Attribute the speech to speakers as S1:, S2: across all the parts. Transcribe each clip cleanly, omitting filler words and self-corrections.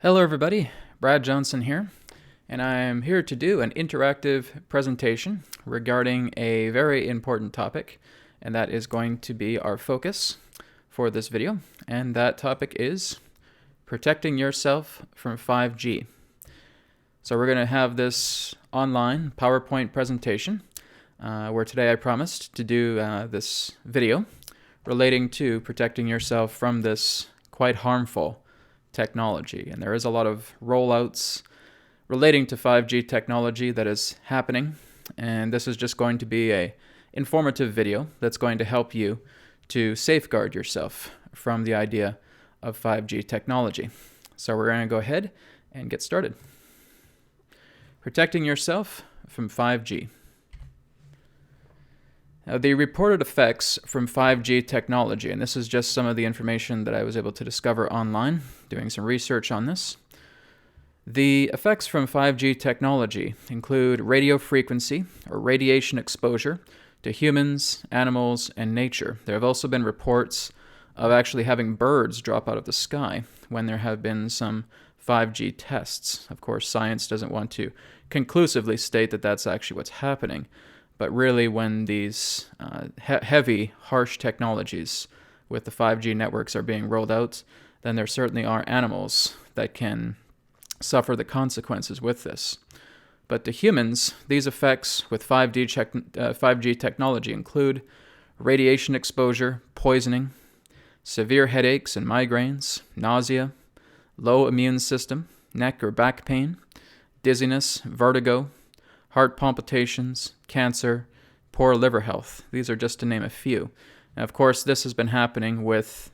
S1: Hello everybody, Brad Johnson here, and I'm here to do an interactive presentation regarding a very important topic, and that is going to be our focus for this video, and that topic is protecting yourself from 5G. So we're going to have this online PowerPoint presentation, where today I promised to do this video relating to protecting yourself from this quite harmful technology. And there is a lot of rollouts relating to 5G technology that is happening, and this is just going to be a informative video that's going to help you to safeguard yourself from the idea of 5G technology. So we're going to go ahead and get started. Protecting yourself from 5G. Now, the reported effects from 5G technology, and this is just some of the information that I was able to discover online, doing some research on this. The effects from 5G technology include radio frequency or radiation exposure to humans, animals, and nature. There have also been reports of actually having birds drop out of the sky when there have been some 5G tests. Of course, science doesn't want to conclusively state that that's actually what's happening. But really, when these heavy, harsh technologies with the 5G networks are being rolled out, then there certainly are animals that can suffer the consequences with this. But to humans, these effects with 5G technology include radiation exposure, poisoning, severe headaches and migraines, nausea, low immune system, neck or back pain, dizziness, vertigo, heart palpitations, cancer, poor liver health. These are just to name a few. And of course, this has been happening with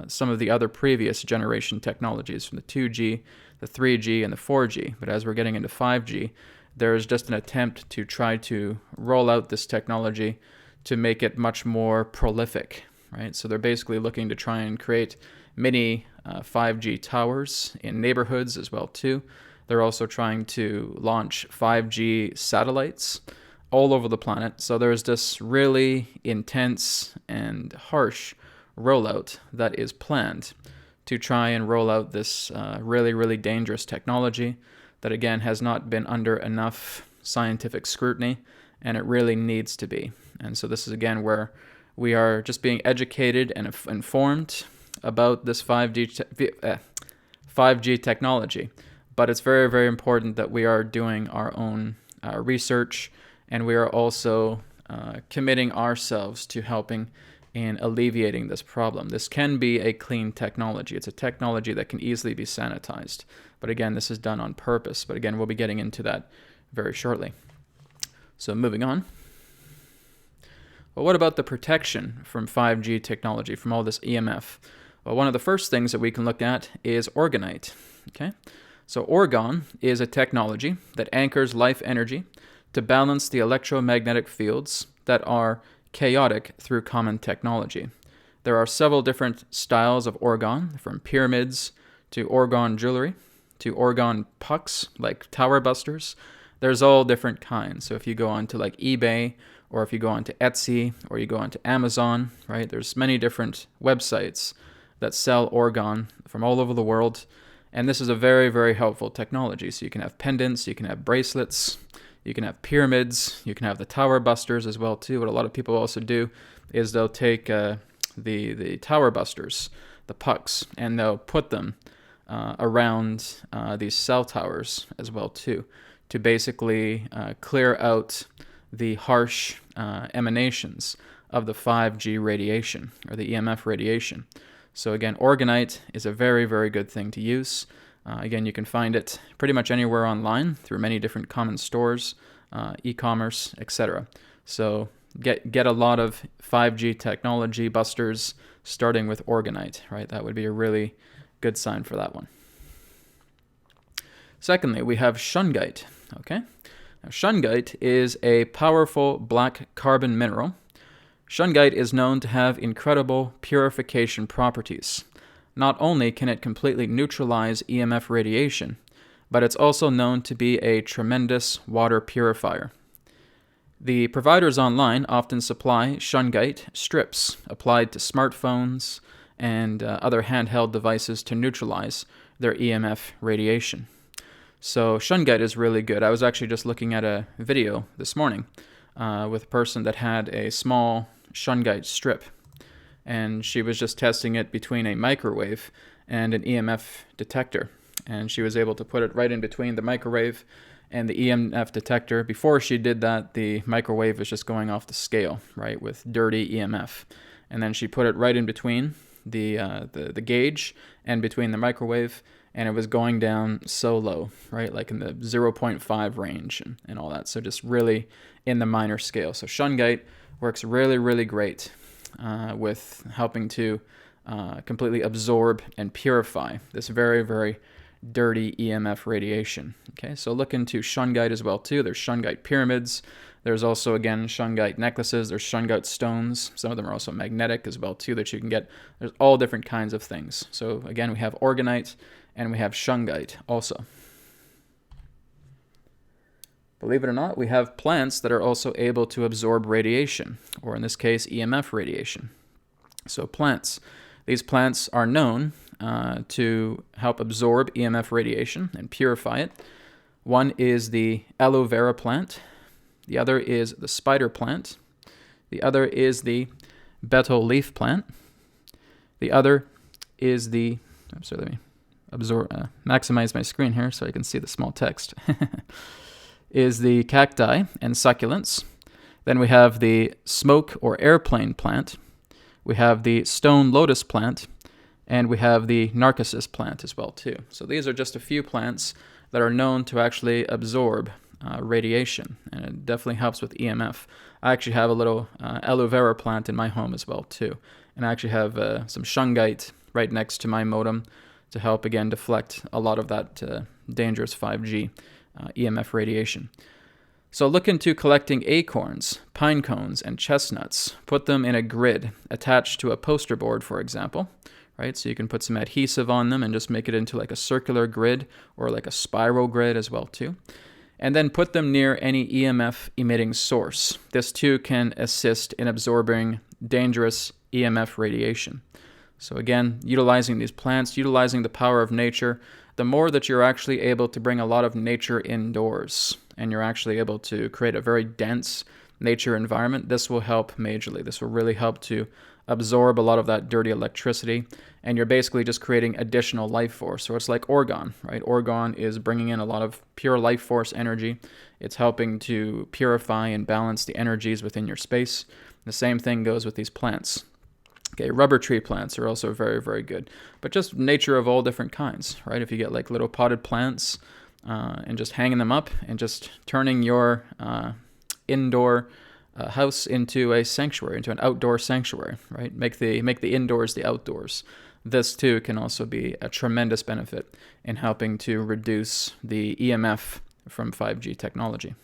S1: some of the other previous generation technologies from the 2G, the 3G, and the 4G. But as we're getting into 5G, there is just an attempt to try to roll out this technology to make it much more prolific, right? So they're basically looking to try and create mini 5G towers in neighborhoods as well too. They're also trying to launch 5G satellites all over the planet. So there's this really intense and harsh rollout that is planned to try and roll out this really dangerous technology that, again, has not been under enough scientific scrutiny, and it really needs to be. And so this is, again, where we are just being educated and informed about this 5G technology. But it's very important that we are doing our own research, and we are also committing ourselves to helping in alleviating this problem. This can be a clean technology. It's a technology that can easily be sanitized. But again, this is done on purpose. But again, we'll be getting into that very shortly. So moving on. Well, what about the protection from 5G technology, from all this EMF? Well, one of the first things that we can look at is Orgonite. Okay. So Orgon is a technology that anchors life energy to balance the electromagnetic fields that are chaotic through common technology. There are several different styles of Orgon, from pyramids to Orgon jewelry to Orgon pucks like tower busters. There's all different kinds. So if you go on to like eBay, or if you go on to Etsy, or you go on to Amazon, right? There's many different websites that sell Orgon from all over the world. And this is a very helpful technology. So you can have pendants, you can have bracelets, you can have pyramids, you can have the tower busters as well too. What a lot of people also do is they'll take the tower busters, the pucks, and they'll put them around these cell towers as well too, to basically clear out the harsh emanations of the 5G radiation, or the EMF radiation. So again, Orgonite is a very good thing to use. Again, you can find it pretty much anywhere online through many different common stores, e-commerce, etc. So get a lot of 5G technology busters starting with Orgonite, right? That would be a really good sign for that one. Secondly, we have Shun Gate. Okay, now, Shun Gate is a powerful black carbon mineral. Shun Gate is known to have incredible purification properties. Not only can it completely neutralize EMF radiation, but it's also known to be a tremendous water purifier. The providers online often supply Shun Gate strips applied to smartphones and other handheld devices to neutralize their EMF radiation. So Shun Gate is really good. I was actually just looking at a video this morning with a person that had a small Shun Gate strip, and she was just testing it between a microwave and an EMF detector. And she was able to put it right in between the microwave and the EMF detector. Before she did that, the microwave was just going off the scale, right, with dirty EMF. And then she put it right in between the gauge and between the microwave, and it was going down so low, right, like in the 0.5 range and all that. So just really in the minor scale. So Shun Gate works really, really great with helping to completely absorb and purify this very, very dirty EMF radiation. Okay, so look into Shun Gate as well too. There's Shun Gate pyramids. There's also, again, Shun Gate necklaces. There's Shun Gate stones. Some of them are also magnetic as well too that you can get. There's all different kinds of things. So again, we have Orgonite and we have Shun Gate also. Believe it or not, we have plants that are also able to absorb radiation, or in this case, EMF radiation. So plants. These plants are known to help absorb EMF radiation and purify it. One is the aloe vera plant. The other is the spider plant. The other is the betel leaf plant. The other is the, let me maximize my screen here so I can see the small text, is the cacti and succulents. Then we have the smoke or airplane plant. We have the stone lotus plant, and we have the narcissus plant as well too. So these are just a few plants that are known to actually absorb radiation, and it definitely helps with EMF. I actually have a little aloe vera plant in my home as well too, and I actually have some Shun Gate right next to my modem to help again deflect a lot of that dangerous 5G EMF radiation. So look into collecting acorns, pine cones, and chestnuts. Put them in a grid attached to a poster board, for example. Right, so you can put some adhesive on them and just make it into like a circular grid or like a spiral grid as well too. And then put them near any EMF emitting source. This too can assist in absorbing dangerous EMF radiation. So again, utilizing these plants, utilizing the power of nature, the more that you're actually able to bring a lot of nature indoors and you're actually able to create a very dense nature environment, this will help majorly. This will really help to absorb a lot of that dirty electricity, and you're basically just creating additional life force. So it's like Orgon, right? Orgon is bringing in a lot of pure life force energy. It's helping to purify and balance the energies within your space. The same thing goes with these plants. Okay, rubber tree plants are also very, very good, but just nature of all different kinds, right? If you get like little potted plants and just hanging them up and just turning your indoor house into a sanctuary, into an outdoor sanctuary, right? Make the indoors the outdoors. This too can also be a tremendous benefit in helping to reduce the EMF from 5G technology.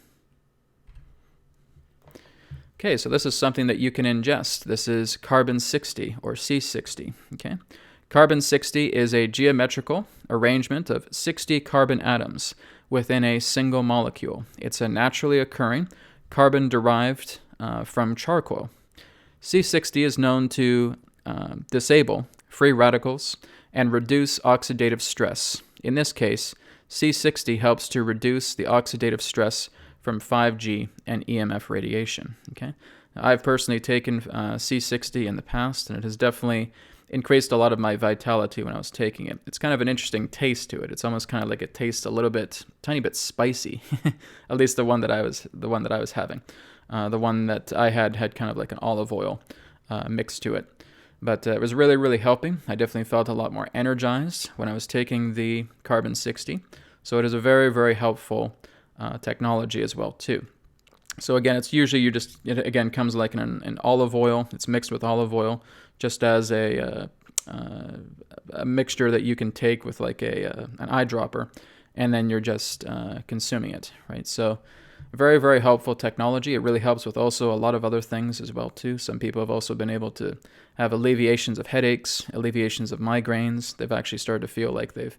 S1: Okay, so this is something that you can ingest. This is carbon-60 or C60. Okay, carbon-60 is a geometrical arrangement of 60 carbon atoms within a single molecule. It's a naturally occurring carbon derived from charcoal. C60 is known to disable free radicals and reduce oxidative stress. In this case, C60 helps to reduce the oxidative stress from 5G and EMF radiation. Okay, now, I've personally taken C60 in the past, and it has definitely increased a lot of my vitality when I was taking it. It's kind of an interesting taste to it. It's almost kind of like it tastes a little bit, tiny bit spicy. At least the one that I was having. The one that I had kind of like an olive oil mixed to it. But it was really, really helping. I definitely felt a lot more energized when I was taking the carbon-60. So it is a very, very helpful technology as well too. So again, it's usually it again comes like in an olive oil. It's mixed with olive oil, just as a mixture that you can take with like an eyedropper, and then you're just consuming it, right? So very, very helpful technology. It really helps with also a lot of other things as well too. Some people have also been able to have alleviations of headaches, alleviations of migraines. They've actually started to feel like they've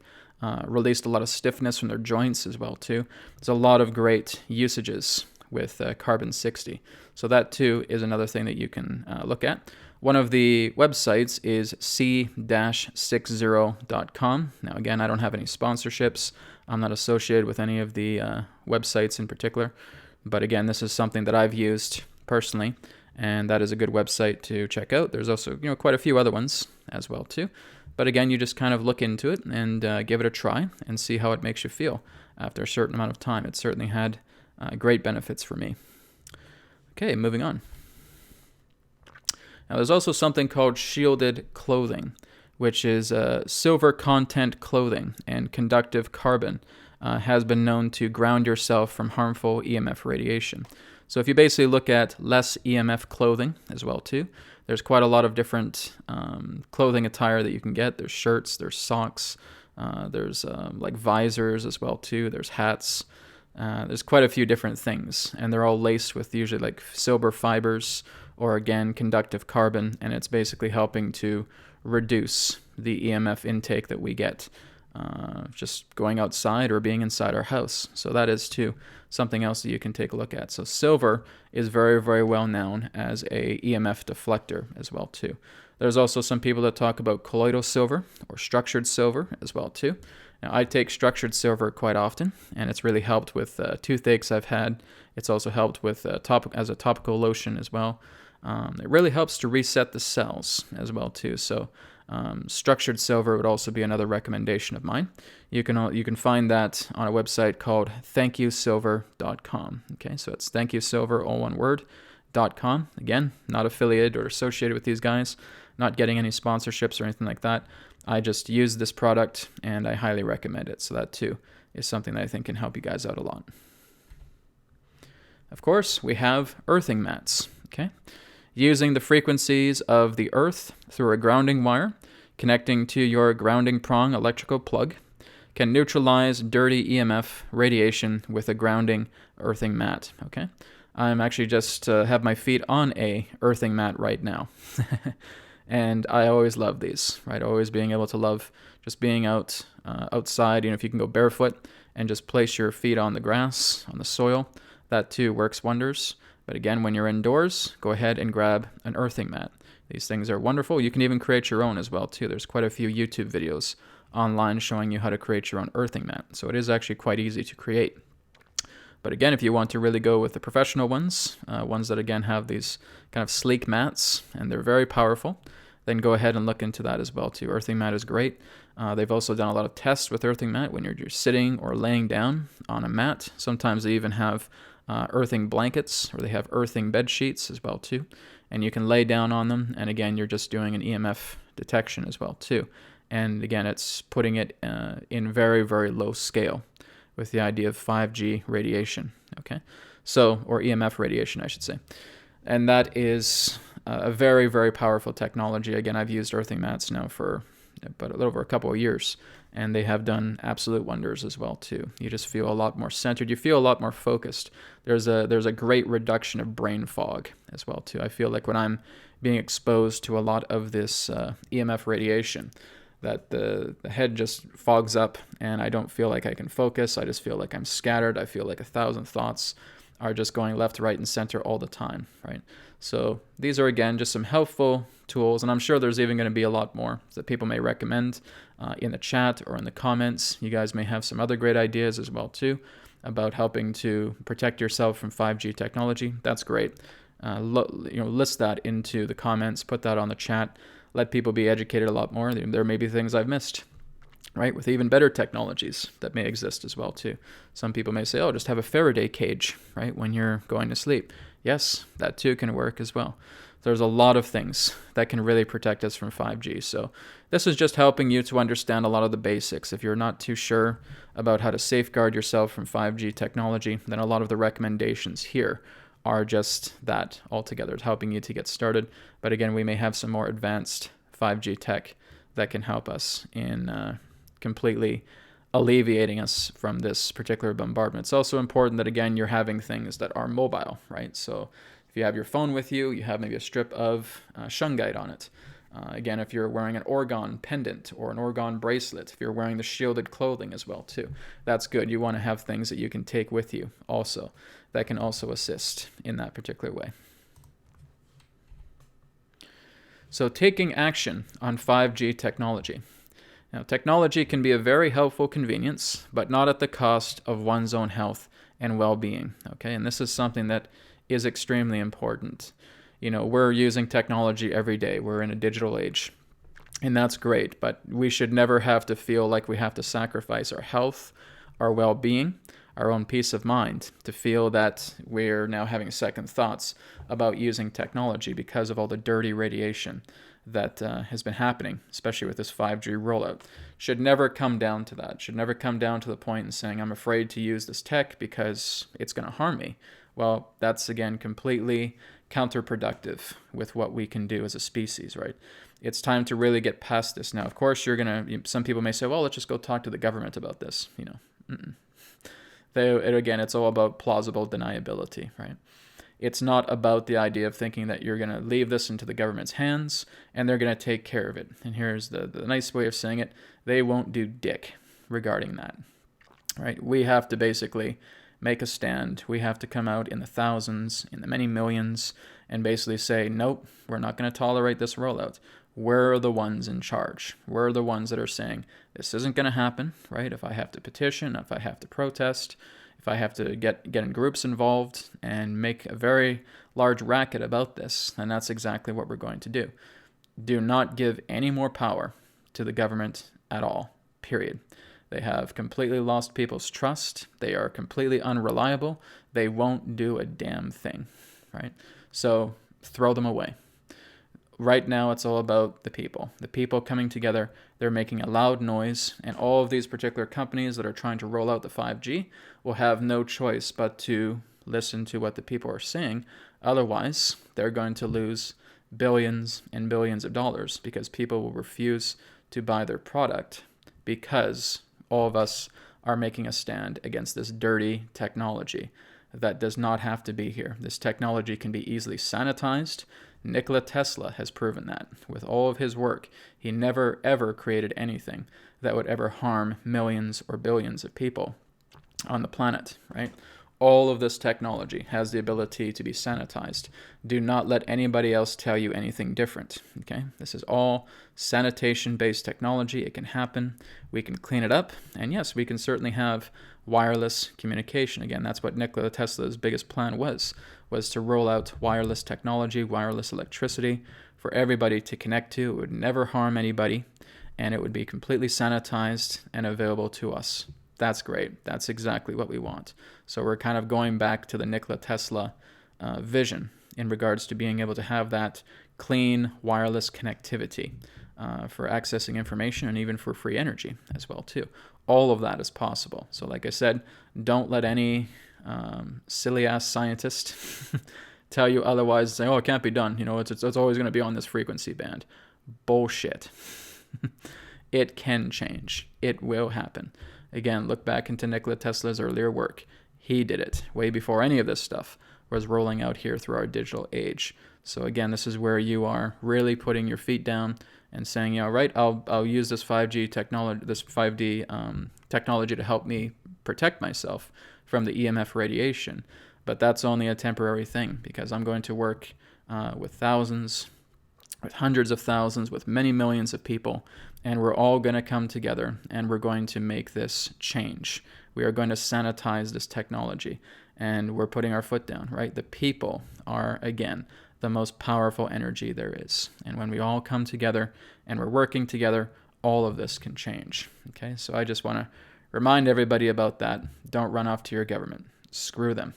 S1: released a lot of stiffness from their joints as well too. There's a lot of great usages with carbon 60. So that too is another thing that you can look at. One of the websites is c-60.com. Now again, I don't have any sponsorships. I'm not associated with any of the websites in particular. But again, this is something that I've used personally, and that is a good website to check out. There's also quite a few other ones as well too. But again, you just kind of look into it and give it a try and see how it makes you feel after a certain amount of time. It certainly had great benefits for me. Okay, moving on. Now, there's also something called shielded clothing, which is silver content clothing, and conductive carbon has been known to ground yourself from harmful EMF radiation. So if you basically look at less EMF clothing as well too, there's quite a lot of different clothing attire that you can get. There's shirts, there's socks, there's like visors as well too, there's hats. There's quite a few different things, and they're all laced with usually like silver fibers or again conductive carbon, and it's basically helping to reduce the EMF intake that we get just going outside or being inside our house. So that is too something else that you can take a look at. So silver is very, very well known as a EMF deflector as well too. There's also some people that talk about colloidal silver or structured silver as well too. Now, I take structured silver quite often, and it's really helped with toothaches I've had. It's also helped with as a topical lotion as well. It really helps to reset the cells as well too. So structured silver would also be another recommendation of mine. You can find that on a website called thankyousilver.com. Okay, so it's thankyousilver, all one word, .com. Again, not affiliated or associated with these guys, not getting any sponsorships or anything like that. I just use this product and I highly recommend it. So that too is something that I think can help you guys out a lot. Of course, we have earthing mats. Okay, using the frequencies of the earth through a grounding wire connecting to your grounding prong electrical plug can neutralize dirty EMF radiation with a grounding earthing mat. Okay, I'm actually just have my feet on a earthing mat right now. And I always love these, right? Always being able to love just being outside, if you can go barefoot and just place your feet on the grass, on the soil, that too works wonders. But again, when you're indoors, go ahead and grab an earthing mat. These things are wonderful. You can even create your own as well too. There's quite a few YouTube videos online showing you how to create your own earthing mat. So it is actually quite easy to create. But again, if you want to really go with the professional ones, ones that again have these kind of sleek mats and they're very powerful, then go ahead and look into that as well too. Earthing mat is great. They've also done a lot of tests with earthing mat when you're sitting or laying down on a mat. Sometimes they even have earthing blankets, or they have earthing bed sheets as well too. And you can lay down on them, and again, you're just doing an EMF detection as well too. And again, it's putting it in very, very low scale with the idea of 5G radiation, okay? So, or EMF radiation, I should say. And that is a very, very powerful technology. Again, I've used earthing mats now for about a little over a couple of years, and they have done absolute wonders as well too. You just feel a lot more centered. You feel a lot more focused. There's a great reduction of brain fog as well too. I feel like when I'm being exposed to a lot of this EMF radiation, that the head just fogs up and I don't feel like I can focus. I just feel like I'm scattered. I feel like 1,000 thoughts are just going left, right, and center all the time, right? So these are, again, just some helpful tools, and I'm sure there's even going to be a lot more that people may recommend in the chat or in the comments. You guys may have some other great ideas as well, too, about helping to protect yourself from 5G technology. That's great. List that into the comments, put that on the chat, let people be educated a lot more. There may be things I've missed, right, with even better technologies that may exist as well too. Some people may say, oh, just have a Faraday cage, right, when you're going to sleep. Yes, that too can work as well. There's a lot of things that can really protect us from 5G. So this is just helping you to understand a lot of the basics. If you're not too sure about how to safeguard yourself from 5G technology, then a lot of the recommendations here are just that altogether. It's helping you to get started. But again, we may have some more advanced 5G tech that can help us in completely alleviating us from this particular bombardment. It's also important that, again, you're having things that are mobile, right? So if you have your phone with you, you have maybe a strip of Shun Gate on it. Again, if you're wearing an Orgon pendant or an Orgon bracelet, if you're wearing the shielded clothing as well too, that's good. You want to have things that you can take with you also that can also assist in that particular way. So taking action on 5G technology. Now, technology can be a very helpful convenience, but not at the cost of one's own health and well-being. Okay, and this is something that is extremely important. We're using technology every day. We're in a digital age, and that's great, but we should never have to feel like we have to sacrifice our health, our well-being, our own peace of mind to feel that we're now having second thoughts about using technology because of all the dirty radiation that has been happening, especially with this 5G rollout. Should never come down to that. Should never come down to the point in saying, I'm afraid to use this tech because it's going to harm me. Well, that's, again, completely counterproductive with what we can do as a species, right? It's time to really get past this. Now, of course, some people may say, well, let's just go talk to the government about this. Again, it's all about plausible deniability, right? It's not about the idea of thinking that you're going to leave this into the government's hands and they're going to take care of it. And here's the nice way of saying it. They won't do dick regarding that, right? We have to basically make a stand. We have to come out in the thousands, in the many millions, and basically say, nope, we're not going to tolerate this rollout. We're the ones in charge. We're the ones that are saying this isn't going to happen, right? If I have to petition, if I have to protest, if I have to get in groups involved and make a very large racket about this, then that's exactly what we're going to do. Do not give any more power to the government at all, period. They have completely lost people's trust. They are completely unreliable. They won't do a damn thing, right? So throw them away. Right now, it's all about the people coming together. They're making a loud noise, and all of these particular companies that are trying to roll out the 5G will have no choice but to listen to what the people are saying. Otherwise, they're going to lose billions and billions of dollars because people will refuse to buy their product because all of us are making a stand against this dirty technology that does not have to be here. This technology can be easily sanitized. Nikola Tesla has proven that. With all of his work, he never ever created anything that would ever harm millions or billions of people on the planet, right? All of this technology has the ability to be sanitized. Do not let anybody else tell you anything different, okay? This is all sanitation-based technology. It can happen. We can clean it up. And yes, we can certainly have wireless communication. Again, that's what Nikola Tesla's biggest plan was to roll out wireless technology, wireless electricity for everybody to connect to. It would never harm anybody, and it would be completely sanitized and available to us. That's great. That's exactly what we want. So we're kind of going back to the Nikola Tesla vision in regards to being able to have that clean wireless connectivity for accessing information and even for free energy as well too. All of that is possible. So like I said, don't let any silly-ass scientist tell you otherwise, say, oh, it can't be done. It's always going to be on this frequency band. Bullshit. It can change. It will happen. Again, look back into Nikola Tesla's earlier work. He did it way before any of this stuff was rolling out here through our digital age. So again, this is where you are really putting your feet down and saying, right, I'll use this 5G technology, this 5D technology to help me protect myself from the EMF radiation. But that's only a temporary thing because I'm going to work with thousands, with hundreds of thousands, with many millions of people, and we're all going to come together and we're going to make this change. We are going to sanitize this technology, and we're putting our foot down, right? The people are, again, the most powerful energy there is. And when we all come together and we're working together, all of this can change, okay? So I just want to remind everybody about that. Don't run off to your government. Screw them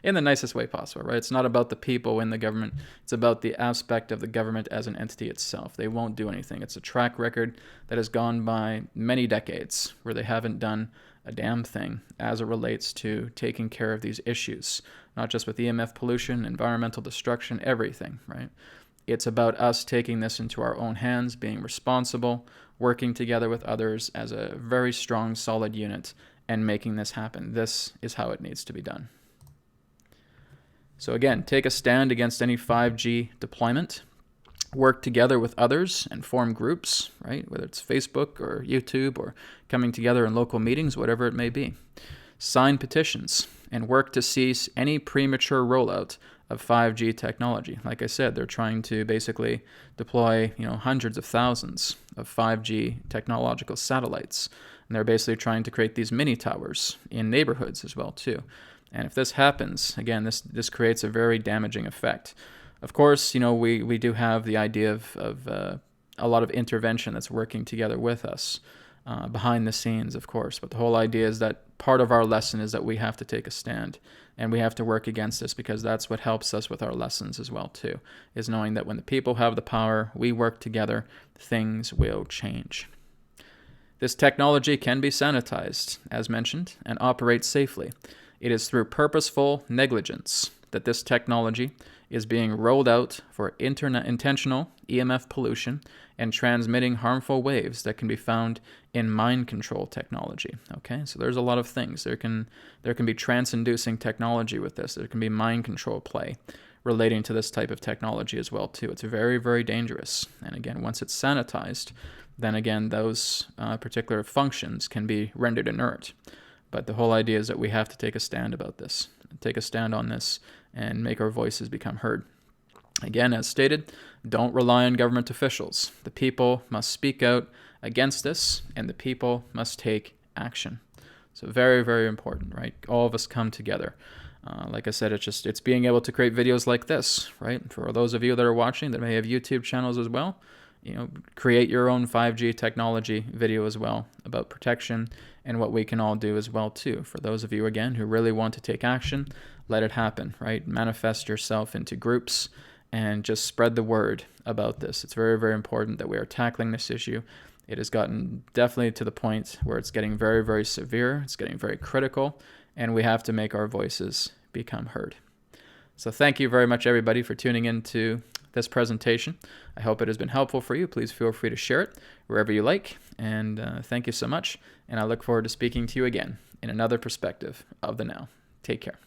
S1: in the nicest way possible, right? It's not about the people in the government. It's about the aspect of the government as an entity itself. They won't do anything. It's a track record that has gone by many decades where they haven't done a damn thing as it relates to taking care of these issues, not just with EMF pollution, environmental destruction, everything, right? It's about us taking this into our own hands, being responsible, working together with others as a very strong, solid unit, and making this happen. This is how it needs to be done. So again, take a stand against any 5G deployment. work together with others and form groups, right? Whether it's Facebook or YouTube or coming together in local meetings, whatever it may be. Sign petitions and work to cease any premature rollout of 5G technology. Like I said, they're trying to basically deploy, hundreds of thousands of 5G technological satellites. And they're basically trying to create these mini towers in neighborhoods as well, too. And if this happens, again, this creates a very damaging effect. Of course, we do have the idea of a lot of intervention that's working together with us behind the scenes, of course. But the whole idea is that part of our lesson is that we have to take a stand and we have to work against this, because that's what helps us with our lessons as well, too, is knowing that when the people have the power, we work together, things will change. This technology can be sanitized, as mentioned, and operate safely. It is through purposeful negligence that this technology is being rolled out for intentional EMF pollution and transmitting harmful waves that can be found in mind control technology. Okay, so there's a lot of things. There can be trance-inducing technology with this. There can be mind control play relating to this type of technology as well, too. It's very, very dangerous. And again, once it's sanitized, then again, those particular functions can be rendered inert. But the whole idea is that we have to take a stand about this, take a stand on this, and make our voices become heard. Again, as stated, don't rely on government officials. The people must speak out against this, and the people must take action. So very, very important, right? All of us come together. Like I said, it's being able to create videos like this, right? For those of you that are watching that may have YouTube channels as well, create your own 5G technology video as well about protection and what we can all do as well too. For those of you, again, who really want to take action, let it happen, right? Manifest yourself into groups and just spread the word about this. It's very, very important that we are tackling this issue. It has gotten definitely to the point where it's getting very, very severe. It's getting very critical, and we have to make our voices become heard. So thank you very much, everybody, for tuning in to this presentation. I hope it has been helpful for you. Please feel free to share it wherever you like. And thank you so much. And I look forward to speaking to you again in another perspective of the now. Take care.